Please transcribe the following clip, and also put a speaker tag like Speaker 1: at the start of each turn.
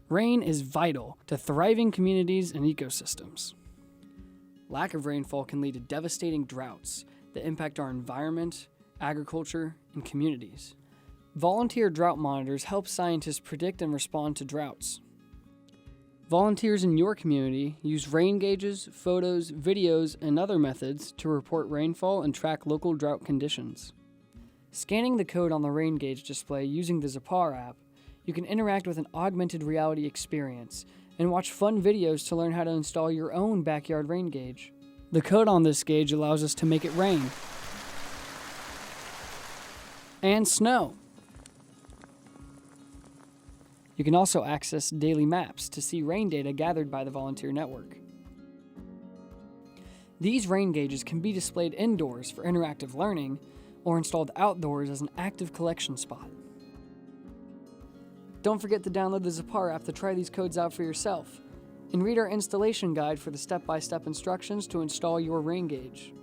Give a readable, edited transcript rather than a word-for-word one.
Speaker 1: Rain is vital to thriving communities and ecosystems. Lack of rainfall can lead to devastating droughts that impact our environment, agriculture, and communities. Volunteer drought monitors help scientists predict and respond to droughts. Volunteers in your community use rain gauges, photos, videos, and other methods to report rainfall and track local drought conditions. Scanning the code on the rain gauge display using the Zapar app, you can interact with an augmented reality experience and watch fun videos to learn how to install your own backyard rain gauge. The code on this gauge allows us to make it rain and snow. You can also access daily maps to see rain data gathered by the volunteer network. These rain gauges can be displayed indoors for interactive learning or installed outdoors as an active collection spot. Don't forget to download the Zapar app to try these codes out for yourself, and read our installation guide for the step-by-step instructions to install your rain gauge.